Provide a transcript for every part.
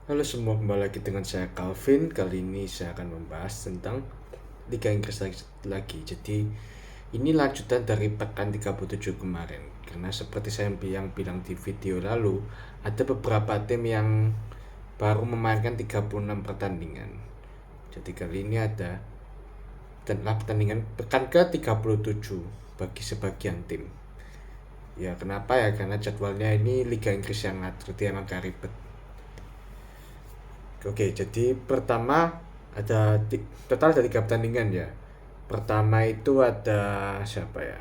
Halo semua, kembali lagi dengan saya Calvin. Kali ini saya akan membahas tentang Liga Inggris lagi. Jadi ini lanjutan dari pekan 37 kemarin. Karena seperti saya bilang di video lalu, ada beberapa tim yang baru memainkan 36 pertandingan. Jadi kali ini ada pertandingan pekan ke-37 bagi sebagian tim. Ya kenapa ya? Karena jadwalnya ini Liga Inggris yang ngatur, dia emang gak ribet. Oke, jadi pertama ada total ada 3 pertandingan ya. Pertama itu ada siapa ya?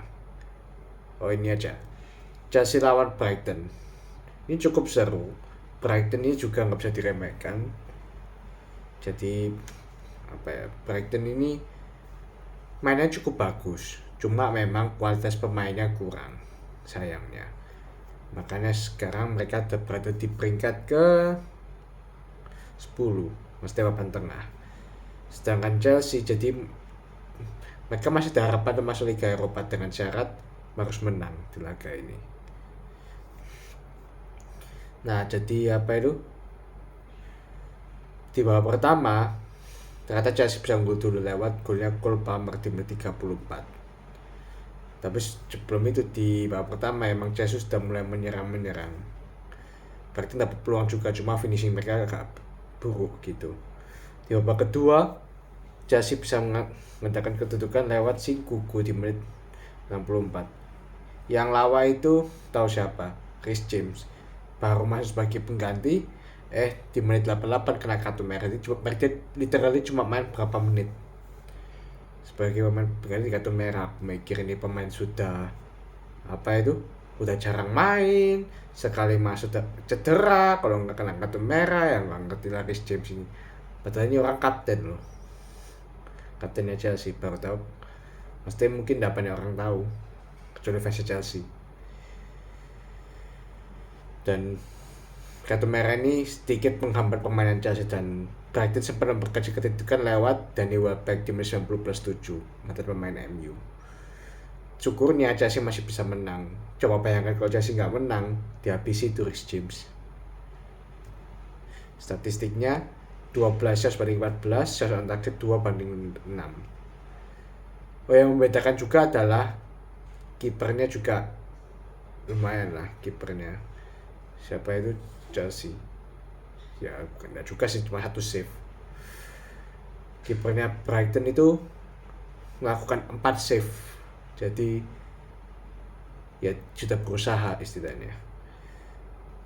Oh ini aja. Chelsea lawan Brighton. Ini cukup seru. Brighton ini juga nggak bisa diremehkan. Jadi apa ya? Brighton ini mainnya cukup bagus. Cuma memang kualitas pemainnya kurang. Sayangnya. Makanya sekarang mereka berada di peringkat ke 10, mesti papan tengah. Sedangkan Chelsea jadi mereka masih ada harapan masuk Liga Eropa dengan syarat harus menang di laga ini. Nah, jadi apa itu? Di babak pertama, ternyata Chelsea bisa unggul dulu lewat golnya Cole Palmer di menit 34. Tapi sebelum itu di babak pertama emang Chelsea sudah mulai menyerang. Berarti dapat peluang juga, cuma finishing mereka agak buruk gitu. Di babak kedua, Chelsea bisa mengatakan kedudukan lewat si Gugu di menit 64. Yang lawa itu tahu siapa? Chris James. Baru masuk sebagai pengganti, di menit 88 kena kartu merah. Jadi mereka literally cuma main berapa menit. Sebagai pemain pengganti kartu merah, mikir ini pemain sudah apa itu? Udah jarang main, sekali masuk cedera, kalau nggak kena kartu merah yang nggak ngerti lah Chris James ini. Padahal ini orang kapten loh. Kaptennya Chelsea, baru tahu. Pasti mungkin tidak banyak orang tahu kecuali fans Chelsea. Dan kartu merah ini sedikit menghambat permainan Chelsea dan Brighton sempat memperkecil kedudukan lewat Danny Welbeck di menit 90 plus 7 mantan pemain MU. Syukurnya Chelsea masih bisa menang. Coba bayangkan kalau Chelsea nggak menang, dihabisi itu Reece James. Statistiknya 12 shots banding 14, shots on target 2 banding 6. Oh, yang membedakan juga adalah kipernya juga lumayan lah kipernya. Siapa itu? Chelsea. Ya bukan juga sih, cuma 1 save. Kipernya Brighton itu melakukan 4 save. Jadi ya sudah berusaha istilahnya.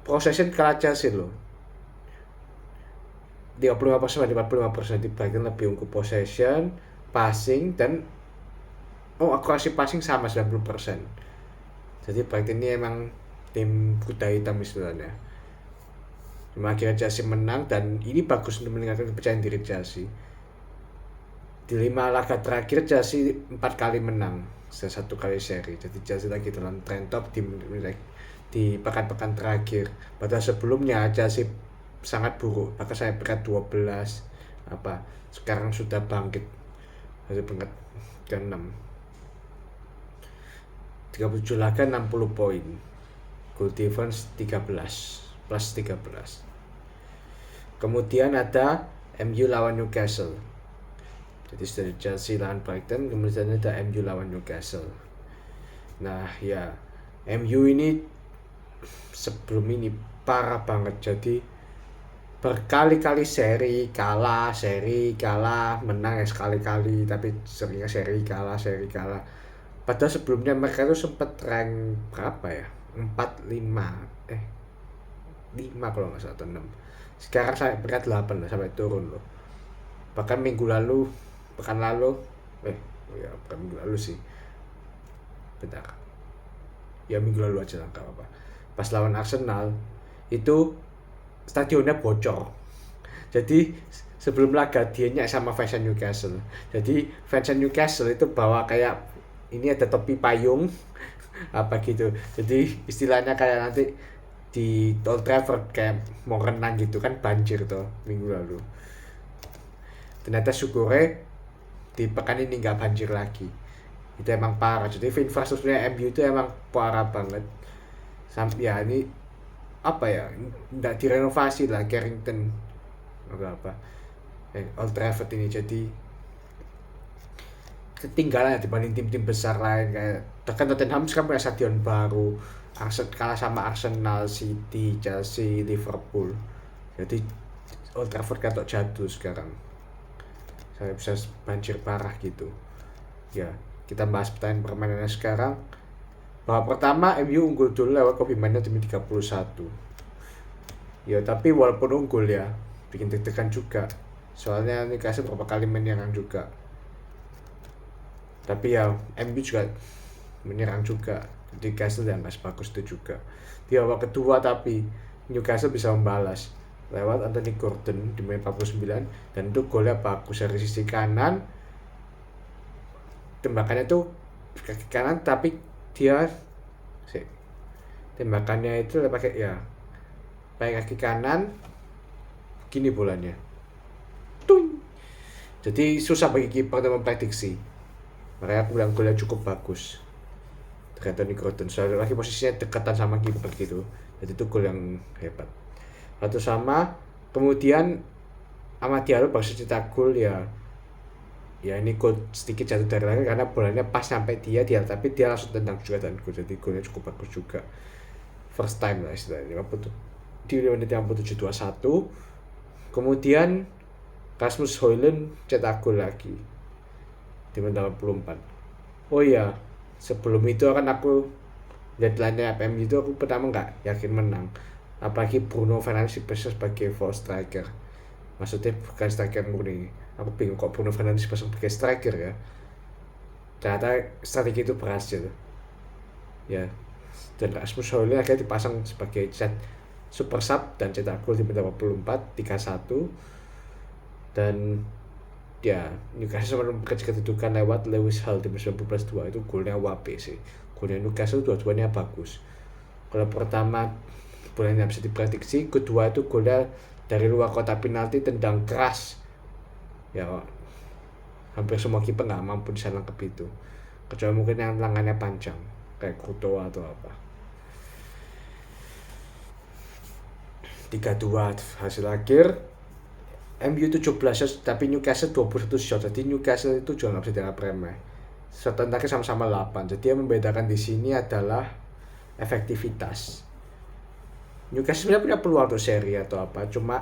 Possession kalah Chelsea loh. 35% dari 45% di Brighton lebih unggul possession, passing dan akurasi passing sama 90%. Jadi Brighton ini emang tim kuda hitam istilahnya. Cuma akhirnya Chelsea menang dan ini bagus untuk meningkatkan kepercayaan diri Chelsea. Di 5 laga terakhir Chelsea 4 kali menang, 1 kali seri. Jadi Chelsea lagi dalam trend top di pekan-pekan terakhir. Padahal sebelumnya Chelsea sangat buruk, bahkan saya peringkat 12 sekarang sudah bangkit dari peringkat ke-6. 37 laga 60 poin. Goal difference 13 plus 13. Kemudian ada MU lawan Newcastle. Jadi dari Chelsea lawan Brighton, kemudian ada MU lawan Newcastle. Nah ya, MU ini sebelum ini parah banget. Jadi berkali-kali seri kalah, menang ya sekali-kali, tapi seringnya seri kalah. Padahal sebelumnya mereka itu sempat rank berapa ya? 4, 5 5 kalau nggak salah, atau 6. Sekarang sampai peringkat 8 loh, sampai turun loh. Bahkan pekan lalu ya bukan minggu lalu sih, bentar ya, minggu lalu aja lah, gak apa-apa. Pas lawan Arsenal itu stadionnya bocor. Jadi sebelum laga dia nyak sama fans Newcastle. Jadi fans Newcastle itu bawa kayak ini ada topi payung apa gitu. Jadi istilahnya kayak nanti di Old Trafford kayak mau renang gitu kan, banjir tuh minggu lalu. Ternyata syukurnya di pekan ini nggak banjir lagi. Itu emang parah. Jadi infrastrukturnya MU itu emang parah banget. Sampai ya ini apa ya, nggak direnovasi lah Carrington apa Old Trafford ini, jadi ketinggalan dibanding tim-tim besar lain. Kayak bahkan Tottenham sekarang punya stadion baru, kalah sama Arsenal, City, Chelsea, Liverpool. Jadi Old Trafford katok jatuh sekarang, saya bisa banjir parah gitu ya. Kita bahas permainannya sekarang. Babak pertama MU unggul dulu lewat Kobbie Mainoo di menit 31 ya, tapi walaupun unggul ya bikin deg-degan juga, soalnya Newcastle beberapa kali menyerang juga. Tapi ya MU juga menyerang juga, Newcastle yang gak sebagus itu juga. Di babak kedua tapi Newcastle bisa membalas lewat Anthony Gordon di menit 49, dan itu golnya bagus dari sisi kanan. Tembakannya tuh kaki kanan, tapi dia tembakannya itu pakai kaki kanan gini bolanya. Tung. Jadi susah bagi kiper untuk memprediksi. Makanya aku bilang golnya cukup bagus dari Anthony Gordon, soalnya lagi posisinya dekatan sama kiper gitu. Jadi itu gol yang hebat. Satu sama, kemudian Amad Diallo baru cetak gol ya ini gol sedikit jatuh dari langit karena bolanya pas sampai dia tapi dia langsung tendang juga dan gol. Jadi golnya cukup bagus juga, first time lah istilahnya. Di menit 57-21 kemudian Rasmus Højlund cetak gol lagi di menit 84. Oh iya, sebelum itu kan aku lihat line FM itu, aku pertama nggak yakin menang, apalagi Bruno Fernandes bisa sebagai false striker, maksudnya bukan striker murni. Aku bingung kok Bruno Fernandes pasang sebagai striker ya. Ternyata strategi itu berhasil ya, dan Rasmus Højlund akhirnya dipasang sebagai super sub dan cetak gol di menit 84 3-1. Dan ya Newcastle memperkecil kedudukan lewat Lewis Hall di menit 19+2. Itu golnya WP sih, golnya Newcastle dua-duanya bagus. Kalau pertama bolanya bisa diprediksi, kedua itu golnya dari luar kotak penalti, tendang keras ya, hampir semua kiper nggak mampu bisa nangkep itu, kecuali mungkin yang tangannya panjang kayak Courtois atau apa. 3-2 hasil akhir. MU 17 shots tapi Newcastle 21 shots. Jadi Newcastle itu juga nggak bisa dianggap remeh. Shot tentangnya sama-sama 8. Jadi yang membedakan di sini adalah efektivitas. Newcastle sebenarnya punya peluang untuk seri atau apa, cuma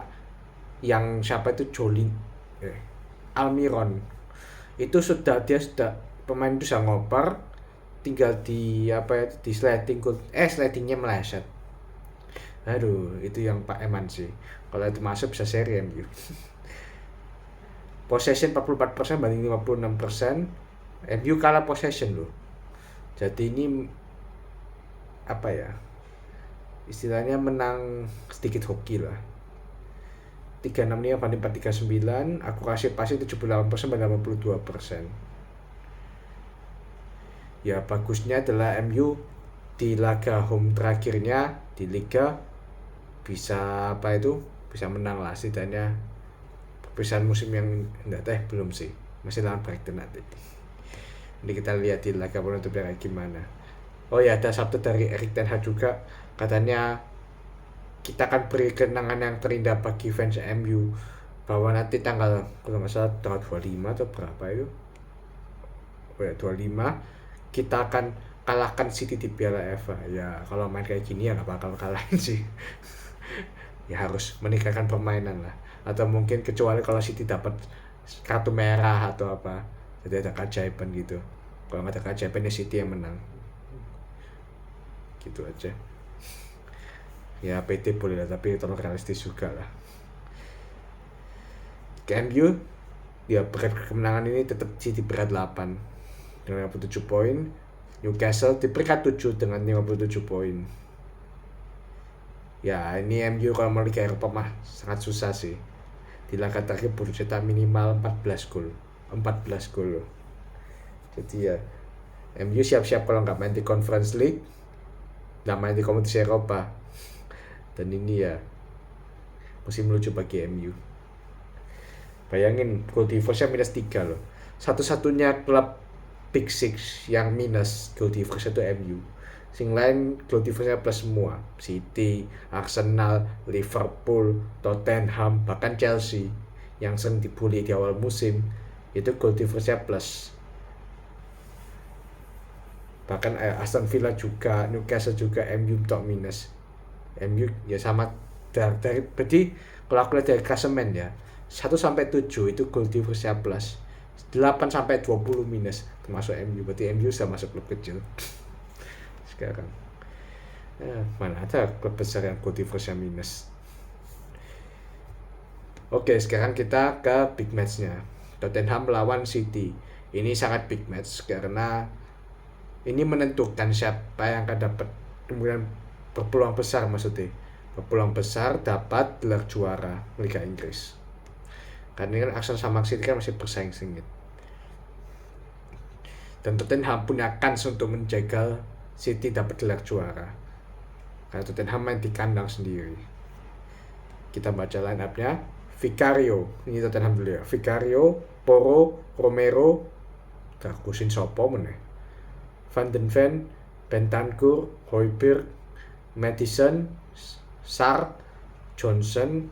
yang siapa itu Almiron itu dia sudah pemain itu sudah ngoper, tinggal di slidingnya meleset. Aduh, itu yang Pak Eman sih. Kalau itu masuk bisa seri MU. Possession 44% banding 56%. MU kalah possession loh. Jadi ini apa ya, istilahnya menang sedikit hoki lah. 365 banding 439, akurasi pasnya 78% banding 82%. Ya bagusnya adalah MU di laga home terakhirnya di Liga bisa bisa menang lah setidaknya. Perpisahan musim yang belum sih, masih lawan Brighton nanti. Ini kita lihat di laga penutupnya kayak gimana. Oh ya, ada Sabtu dari Erik ten Hag juga, katanya kita akan beri kenangan yang terindah bagi fans MU, bahwa nanti kalau nggak salah tanggal 25 atau berapa itu, 25 kita akan kalahkan City di Piala FA. Ya kalau main kayak gini ya nggak bakal kalahin sih. Ya harus meningkatkan permainan lah, atau mungkin kecuali kalau City dapat kartu merah atau apa, jadi ada keajaiban gitu. Kalau nggak ada keajaiban ya City yang menang gitu aja. Ya PT boleh lah, tapi tolong realistis juga lah. Ke MU ya, berat kemenangan ini tetap City berat 8 dengan 57 poin. Newcastle di peringkat 7 dengan 57 poin. Ya ini MU kalau mau Liga Eropa mah sangat susah sih. Di laga terakhir baru cetak minimal 14 gol loh. Jadi ya MU siap-siap kalau nggak main di Conference League, nggak main di kompetisi Eropa. Dan ini ya musim lucu bagi MU. Bayangin goal difference-nya -3 loh. Satu-satunya klub Big Six yang minus goal difference itu MU. Sing lain goal difference-nya plus semua. City, Arsenal, Liverpool, Tottenham, bahkan Chelsea yang sering dibully di awal musim itu goal difference-nya plus. Bahkan Aston Villa juga, Newcastle juga, MU tok minus. MU ya sama dari berarti kalau aku lihat dari klasemen ya 1 sampai 7 itu goal difference-nya plus. 8 sampai 20 minus termasuk MU, berarti MU sama masuk klub kecil sekarang. Mana ada klub besar yang goal difference-nya minus. Oke, sekarang kita ke big match-nya. Tottenham melawan City. Ini sangat big match karena ini menentukan siapa yang akan dapat, kemudian berpeluang besar maksudnya. Berpeluang besar dapat gelar juara Liga Inggris. Karena kan Arsenal sama City kan masih bersaing sengit. Dan Tottenham punya kans untuk menjaga City dapat gelar juara. Karena Tottenham main di kandang sendiri. Kita baca line up-nya. Vicario, ini Tottenham dulu ya. Vicario, Porro, Romero, Kusin sopo meneh. Van den Ven, Bentancur, Højbjerg, Maddison, Sarr, Johnson,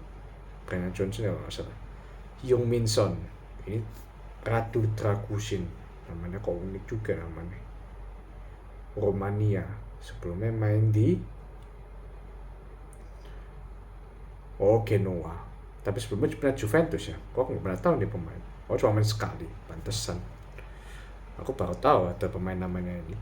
Brennan Johnson ya nggak salah. Young Min Son, ini Radu Dragusin, namanya kok unik juga namanya. Romania, sebelumnya main di Genoa, tapi sebelumnya pernah Juventus ya. Kok nggak pernah tahu nih pemain. Cuma main sekali, pantesan. Aku baru tahu ada pemain namanya ini.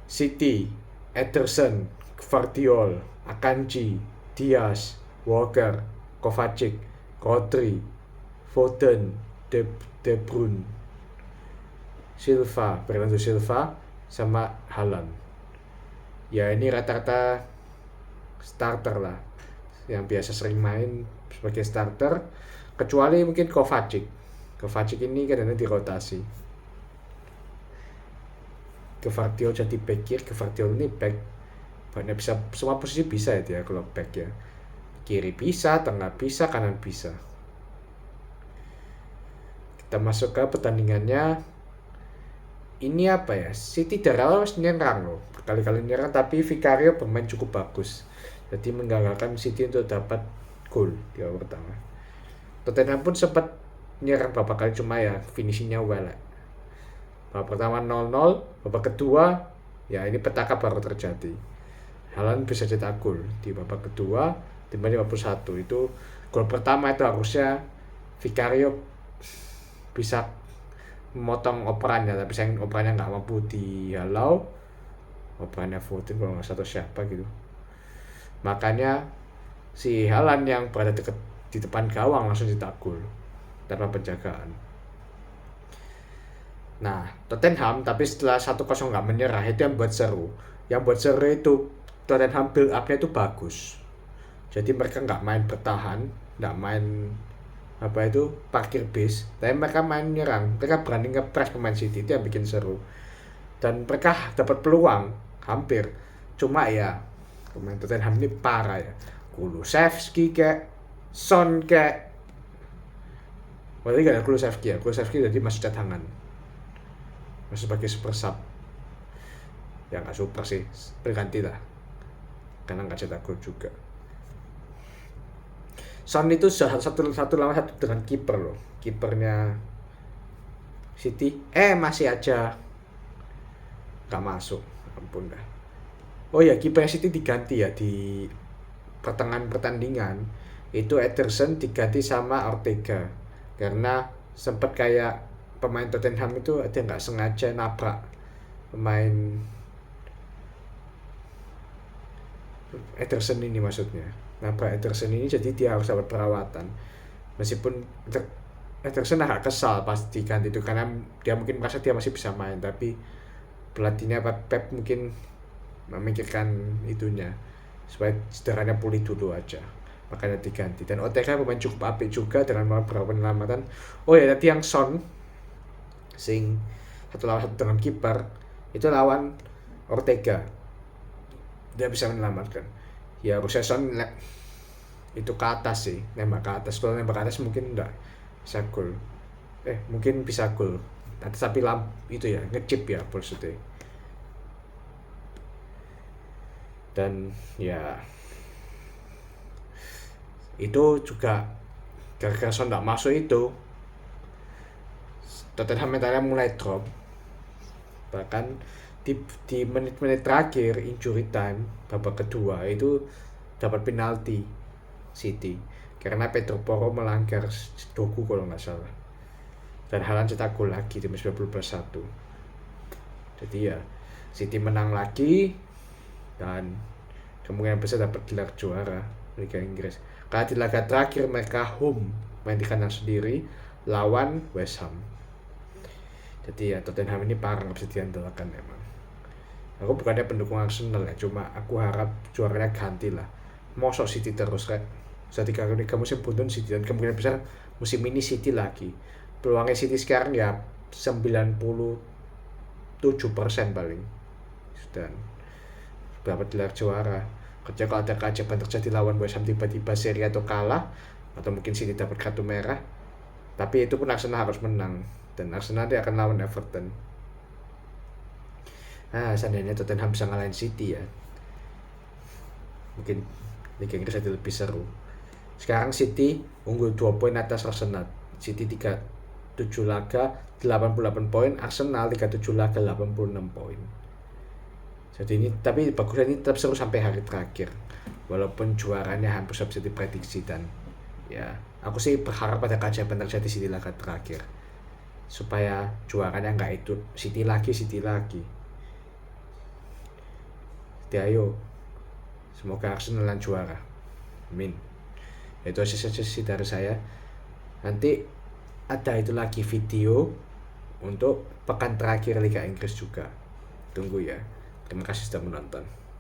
City, Ederson, Gvardiol, Akanji, Diaz, Walker, Kovacic, Rodri, Foden, De Bruyne, Silva, Bernardo Silva, sama Haaland. Ya ini rata-rata starter lah, yang biasa sering main sebagai starter, kecuali mungkin Kovacic ini kadang-kadang dirotasi. Gvardiol jadi back kiri, Gvardiol ini back, banyak bisa, semua posisi bisa ya dia kalau back ya, kiri bisa, tengah bisa, kanan bisa. Kita masuk ke pertandingannya. Ini apa ya, City dari awal masih nyerang loh, berkali-kali nyerang, tapi Vicario bermain cukup bagus, jadi menggagalkan City untuk dapat gol di awal pertama. Tottenham pun sempat nyerang beberapa kali, cuma ya finishingnya welek. Babak pertama 0-0, babak kedua ya ini petaka baru terjadi. Haaland bisa cetak gol di babak kedua di menit 51. Itu gol pertama itu harusnya Vicario bisa memotong operannya, tapi sayang operannya nggak mampu dihalau. Operannya Foden kalau nggak satu siapa gitu. Makanya si Haaland yang berada dekat di depan gawang langsung cetak gol tanpa penjagaan. Nah, Tottenham tapi setelah 1-0 nggak menyerah, itu yang buat seru. Yang buat seru itu Tottenham build up-nya itu bagus. Jadi mereka nggak main bertahan, nggak main parkir base, tapi mereka main nyerang. Mereka berani nge-press pemain City, itu yang bikin seru. Dan mereka dapat peluang hampir. Cuma ya pemain Tottenham ini parah ya. Kulusevski kayak Son kayak, berarti gak ada Kulusevski ya. Kulusevski jadi masuk cadangan, masih sebagai super sub. Ya nggak super sih, berganti lah, karena nggak cetak gol juga. Son itu satu lawan satu dengan kiper loh, kipernya City masih aja nggak masuk, ampun dah. Oh ya, kipernya City diganti ya di pertengahan pertandingan. Itu Ederson diganti sama Ortega karena sempat kayak pemain Tottenham itu ada nggak sengaja nabrak pemain Ederson ini, maksudnya nabrak Ederson ini, jadi dia harus dapat perawatan. Meskipun Ederson agak kesal pas diganti itu karena dia mungkin merasa dia masih bisa main, tapi pelatihnya Pep mungkin memikirkan itunya supaya cederanya pulih dulu aja, makanya diganti. Dan Ortega pemain cukup apik juga dengan beberapa penyelamatan. Oh ya, tadi yang Son sing 1 lawan 1 dengan kiper itu lawan Ortega, dia bisa menyelamatkan. Ya harusnya Son itu ke atas sih, nembak ke atas. Kalau nembak ke atas mungkin enggak bisa gol. Mungkin bisa gol. Tapi itu ya ngechip ya maksudnya. Dan ya itu juga gara-gara Son nggak masuk itu Tottenham mentalnya mulai drop. Bahkan di menit-menit terakhir injury time babak kedua itu dapat penalti City karena Pedro Porro melanggar Doku kalau nggak salah, dan Haaland cetak gol lagi di menit 90+1. Jadi ya City menang lagi dan kemungkinan besar dapat gelar juara Liga Inggris. Karena di laga terakhir mereka home main di kandang sendiri lawan West Ham. Jadi ya Tottenham ini parah, nggak bisa diandalkan emang. Aku bukannya pendukung Arsenal ya, cuma aku harap juaranya ganti lah. Mosok City terus kayak sudah 3 musim beruntun City, dan kemungkinan besar musim ini City lagi. Peluangnya City sekarang ya 97% paling. Dan dapat gelar juara. Kerja kalau ada keajaiban terjadi lawan West Ham tiba-tiba seri atau kalah, atau mungkin City dapat kartu merah, tapi itu pun Arsenal harus menang, dan Arsenal dia akan lawan Everton. Nah, seandainya Tottenham bisa ngalahin City ya, mungkin Liga Inggris jadi lebih seru. Sekarang City unggul 2 poin atas Arsenal. City 37 laga 88 poin, Arsenal 37 laga 86 poin. Jadi ini, tapi bagusnya ini tetap seru sampai hari terakhir. Walaupun juaranya hampir bisa diprediksi, dan ya aku sih berharap ada keajaiban terjadi di laga terakhir supaya juaranya nggak itu City lagi. Jadi ayo, semoga Arsenal juara. Amin. Itu aja sih dari saya. Nanti ada itu lagi video untuk pekan terakhir Liga Inggris juga. Tunggu ya. Terima kasih sudah menonton.